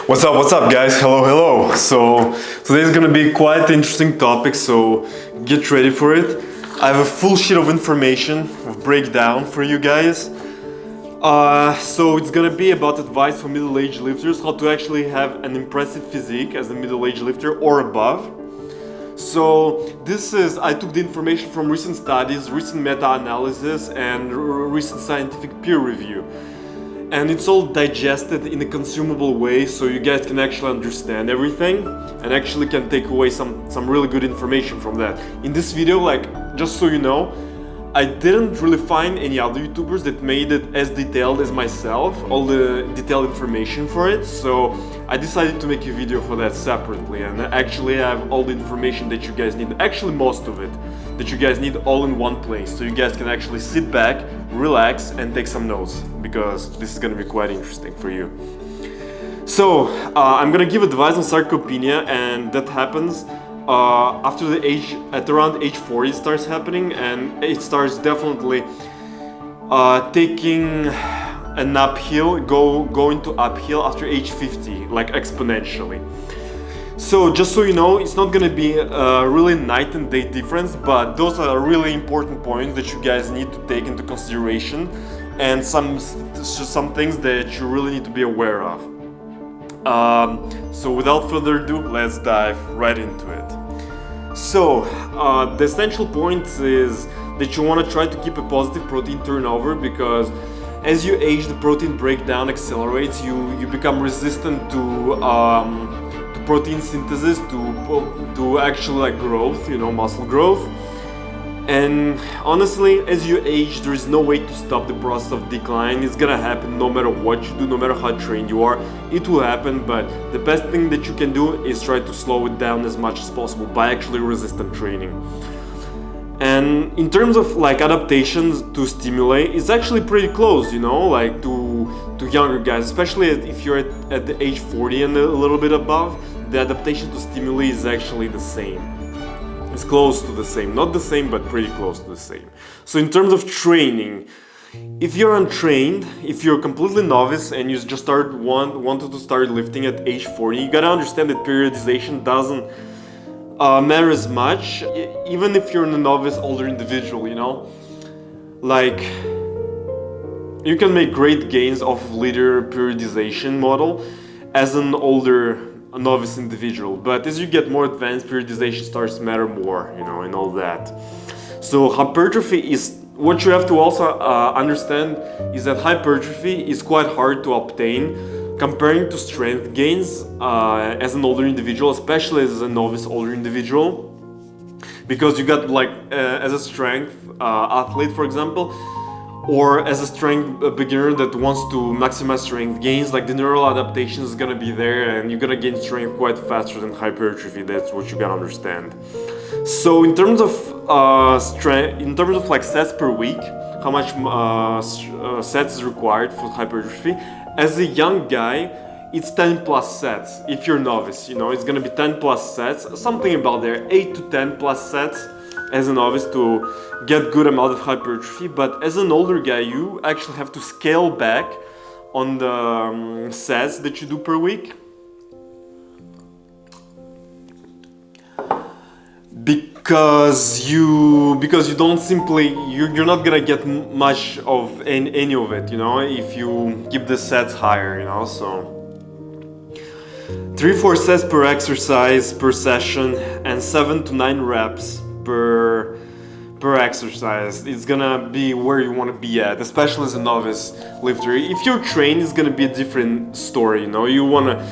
What's up guys? Hello. So today is gonna be quite interesting topic, so get ready for it. I have a full sheet of information, of breakdown for you guys. So it's gonna be about advice for middle-aged lifters, how to actually have an impressive physique as a middle-aged lifter or above. So I took the information from recent studies, recent meta-analysis and recent scientific peer review. And it's all digested in a consumable way, so you guys can actually understand everything and actually can take away some really good information from that. In this video, just so you know, I didn't really find any other YouTubers that made it as detailed as myself, all the detailed information for it, so I decided to make a video for that separately and actually have all the information that you guys need, actually most of it, that you guys need all in one place, so you guys can actually sit back, relax and take some notes, because this is gonna be quite interesting for you. So, I'm gonna give advice on sarcopenia, and that happens at around age 40 it starts happening, and it starts definitely taking an uphill, going to uphill after age 50, like exponentially. So just so you know, it's not gonna be a really night and day difference, but those are really important points that you guys need to take into consideration, and some things that you really need to be aware of. So without further ado, let's dive right into it. So the essential point is that you want to try to keep a positive protein turnover, because as you age, the protein breakdown accelerates. You become resistant to protein synthesis, to actually growth, muscle growth. And honestly, as you age, there is no way to stop the process of decline. It's gonna happen no matter what you do, no matter how trained you are. It will happen, but the best thing that you can do is try to slow it down as much as possible by actually resistant training. And in terms of adaptations to stimuli, it's actually pretty close, to younger guys, especially if you're at the age 40 and a little bit above. The adaptation to stimuli is actually the same. It's close to the same, not the same, but pretty close to the same. So in terms of training, if you're untrained, if you're completely novice and you just wanted to start lifting at age 40, you gotta understand that periodization doesn't matter as much, even if you're a novice older individual, you can make great gains off of linear periodization model as an older novice individual, but as you get more advanced, periodization starts to matter more, and all that. So hypertrophy is what you have to also understand, is that hypertrophy is quite hard to obtain comparing to strength gains as an older individual, especially as a novice older individual, because you got as a strength athlete, for example, or as a strength beginner that wants to maximize strength gains, the neural adaptation is gonna be there and you're gonna gain strength quite faster than hypertrophy. That's what you gotta understand. So in terms of sets per week, how much sets is required for hypertrophy, as a young guy, it's 10 plus sets. If you're novice, it's gonna be 10 plus sets, something about there, 8 to 10 plus sets as a novice to get good amount of hypertrophy. But as an older guy, you actually have to scale back on the sets that you do per week, because you don't simply, you're not gonna get much of any of it, if you keep the sets higher, so 3-4 sets per exercise per session and 7 to 9 reps per exercise. It's gonna be where you want to be at, especially as a novice lifter. If you're trained, it's gonna be a different story, you wanna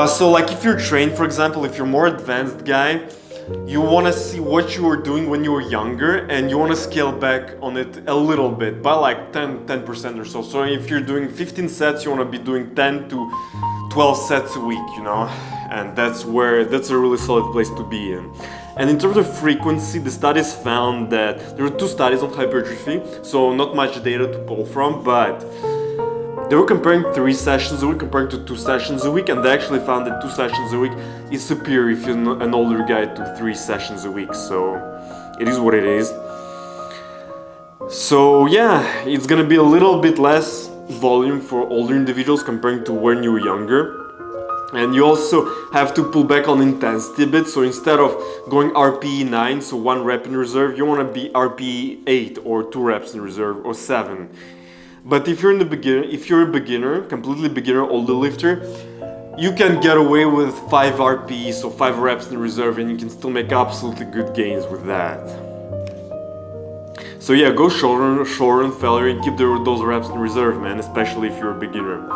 so if you're trained, for example, if you're more advanced guy, you want to see what you were doing when you were younger, and you want to scale back on it a little bit by 10% or so. So if you're doing 15 sets, you want to be doing 10 to 12 sets a week, and that's a really solid place to be in. And in terms of frequency, the studies found that there were 2 studies on hypertrophy, so not much data to pull from, but they were comparing 3 sessions a week compared to 2 sessions a week, and they actually found that 2 sessions a week is superior if you're an older guy to 3 sessions a week. So it is what it is. So yeah, it's gonna be a little bit less volume for older individuals comparing to when you were younger. And you also have to pull back on intensity a bit. So instead of going RPE 9, so 1 rep in reserve, you want to be RPE 8 or 2 reps in reserve or 7. But if you're a beginner, completely beginner older lifter, you can get away with 5 RPE, so 5 reps in reserve, and you can still make absolutely good gains with that. So yeah, go shorter and failure and keep those reps in reserve, man, especially if you're a beginner.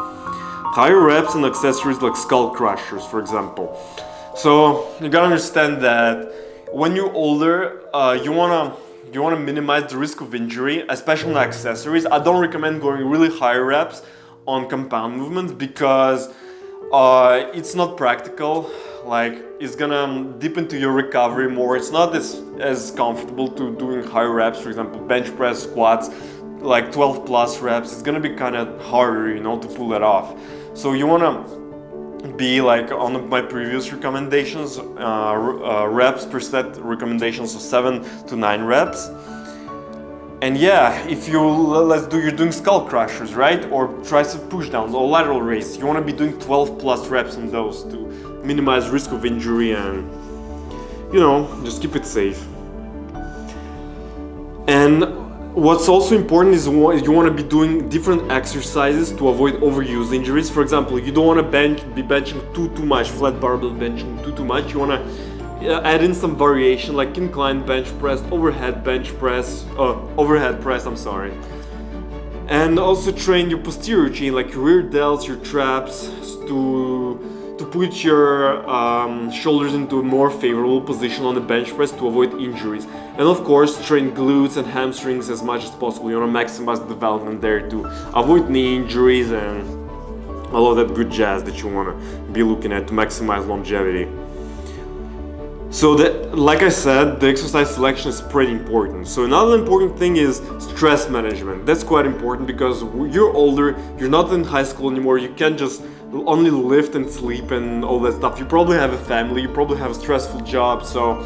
Higher reps and accessories like skull crushers, for example. So you gotta understand that when you're older, you wanna minimize the risk of injury, especially on accessories. I don't recommend going really high reps on compound movements because it's not practical. Like, it's gonna dip into your recovery more. It's not as comfortable to doing high reps, for example, bench press, squats, like 12 plus reps. It's gonna be kind of harder, to pull that off. So you wanna be like on my previous recommendations, reps per set recommendations of 7 to 9 reps. And yeah, if you're doing skull crushers, right? Or tricep push downs or lateral raise, you want to be doing 12 plus reps on those to minimize risk of injury and, just keep it safe. And what's also important is you want to be doing different exercises to avoid overuse injuries. For example, you don't want to be benching too much, flat barbell benching too much. You want to add in some variation like incline bench press, overhead press, and also train your posterior chain, like your rear delts, your traps, to put your shoulders into a more favorable position on the bench press to avoid injuries. And of course, train glutes and hamstrings as much as possible. You want to maximize the development there to avoid knee injuries and all of that good jazz that you want to be looking at to maximize longevity. So like I said, the exercise selection is pretty important. So another important thing is stress management. That's quite important because you're older, you're not in high school anymore, you can't just only lift and sleep and all that stuff. You probably have a family, you probably have a stressful job, so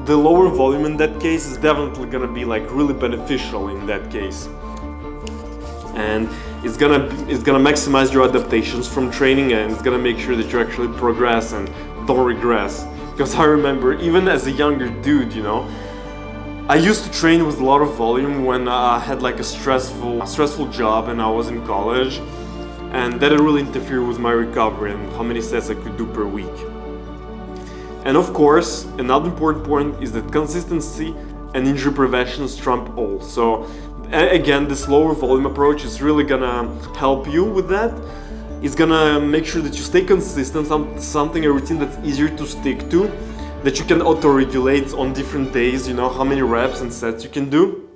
the lower volume in that case is definitely gonna be like really beneficial in that case. And it's gonna maximize your adaptations from training, and it's gonna make sure that you actually progress and don't regress. Because I remember, even as a younger dude, I used to train with a lot of volume when I had like a stressful job and I was in college, and that really interfered with my recovery and how many sets I could do per week. And of course, another important point is that consistency and injury prevention trump all. So again, this lower volume approach is really gonna help you with that. It's gonna make sure that you stay consistent, a routine that's easier to stick to, that you can auto-regulate on different days, how many reps and sets you can do.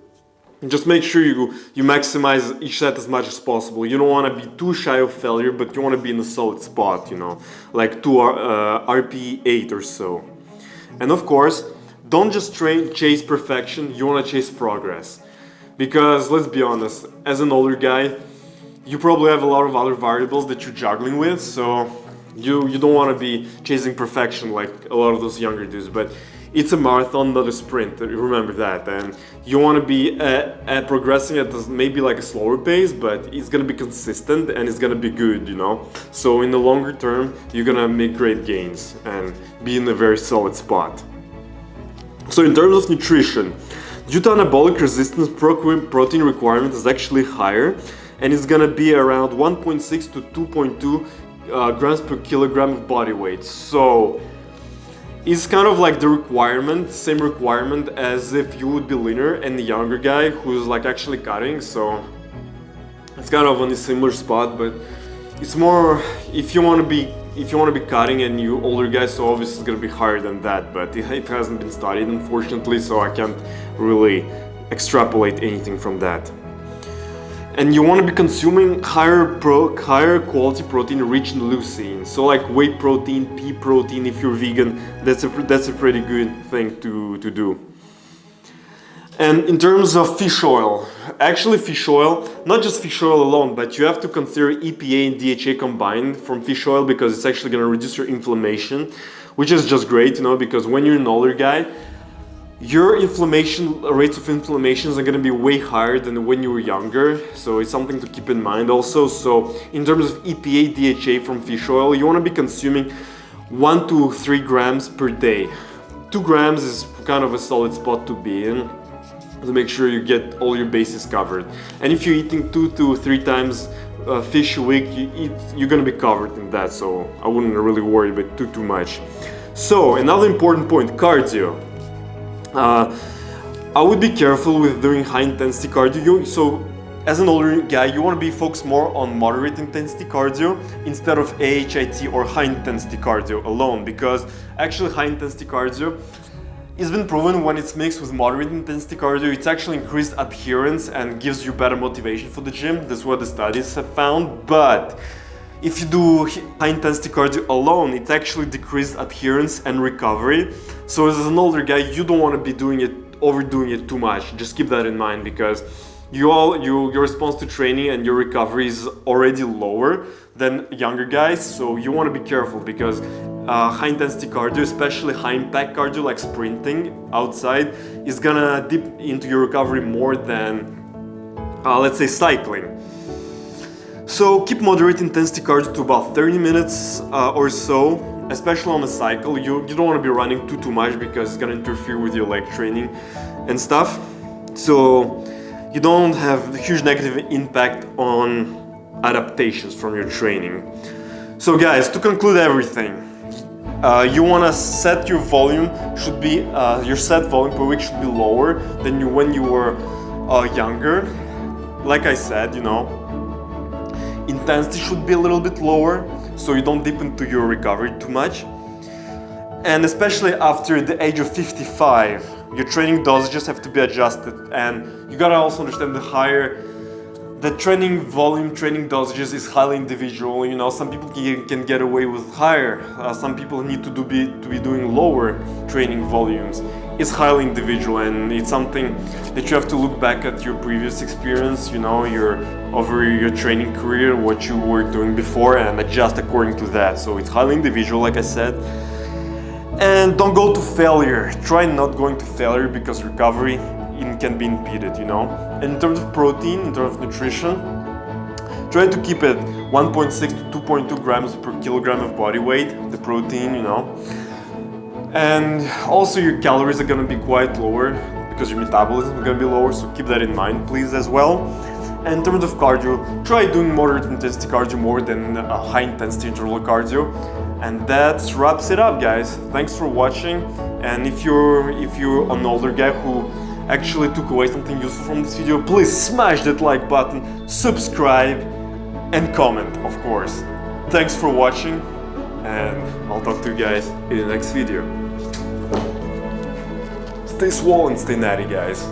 And just make sure you maximize each set as much as possible. You don't want to be too shy of failure, but you want to be in a solid spot, like 2 RPE 8 or so. And of course, don't just chase perfection, you want to chase progress. Because let's be honest, as an older guy, you probably have a lot of other variables that you're juggling with, so you don't want to be chasing perfection like a lot of those younger dudes, but it's a marathon, not a sprint, remember that. And you want to be progressing at maybe like a slower pace, but it's going to be consistent and it's going to be good, So in the longer term, you're going to make great gains and be in a very solid spot. So in terms of nutrition, due to anabolic resistance, protein requirement is actually higher, and it's gonna be around 1.6 to 2.2 grams per kilogram of body weight. So it's kind of like the same requirement as if you would be leaner and the younger guy who's like actually cutting. So it's kind of on a similar spot, but it's more if you want to be cutting and you older guys, so obviously it's gonna be higher than that. But it hasn't been studied, unfortunately, so I can't really extrapolate anything from that. And you want to be consuming higher quality protein rich in leucine. So like whey protein, pea protein, if you're vegan, that's a pretty good thing to do. And in terms of fish oil, actually fish oil, not just fish oil alone, but you have to consider EPA and DHA combined from fish oil because it's actually going to reduce your inflammation, which is just great, because when you're an older guy, your inflammation rates of inflammations are going to be way higher than when you were younger, so it's something to keep in mind also. So in terms of EPA, DHA from fish oil, you want to be consuming 1 to 3 grams per day. 2 grams is kind of a solid spot to be in, to make sure you get all your bases covered. And if you're eating 2 to 3 times fish a week, you're gonna be covered in that, so I wouldn't really worry about too much. So another important point, cardio. I would be careful with doing high intensity cardio. So as an older guy, you want to be focused more on moderate intensity cardio instead of AHIT or high intensity cardio alone, because actually high intensity cardio, it's been proven when it's mixed with moderate intensity cardio, it's actually increased adherence and gives you better motivation for the gym. That's what the studies have found. But if you do high intensity cardio alone, it actually decreased adherence and recovery. So as an older guy, you don't want to be overdoing it too much. Just keep that in mind, because your response to training and your recovery is already lower than younger guys. So you want to be careful, because high intensity cardio, especially high impact cardio like sprinting outside, is gonna dip into your recovery more than let's say cycling. So keep moderate intensity cardio to about 30 minutes or so, especially on a cycle. You don't want to be running too much, because it's gonna interfere with your leg training and stuff. So you don't have a huge negative impact on adaptations from your training. So guys, to conclude everything, you want to set your volume should be your set volume per week should be lower than when you were younger. Like I said, intensity should be a little bit lower, so you don't dip into your recovery too much. And especially after the age of 55, your training dosages have to be adjusted, and you gotta also understand the training volume, training dosages is highly individual. Some people can get away with higher, some people need to be doing lower training volumes. It's highly individual, and it's something that you have to look back at your previous experience, over your training career, what you were doing before, and adjust according to that. So it's highly individual, like I said. And don't go to failure. Try not going to failure, because recovery can be impeded, And in terms of protein, in terms of nutrition, try to keep it 1.6 to 2.2 grams per kilogram of body weight, the protein, And also your calories are gonna be quite lower, because your metabolism is gonna be lower, so keep that in mind, please, as well. And in terms of cardio, try doing moderate intensity cardio more than high intensity interval cardio. And that wraps it up, guys. Thanks for watching. And if you're an older guy who actually took away something useful from this video, please smash that like button, subscribe, and comment, of course. Thanks for watching, and I'll talk to you guys in the next video. Stay swole and stay natty, guys.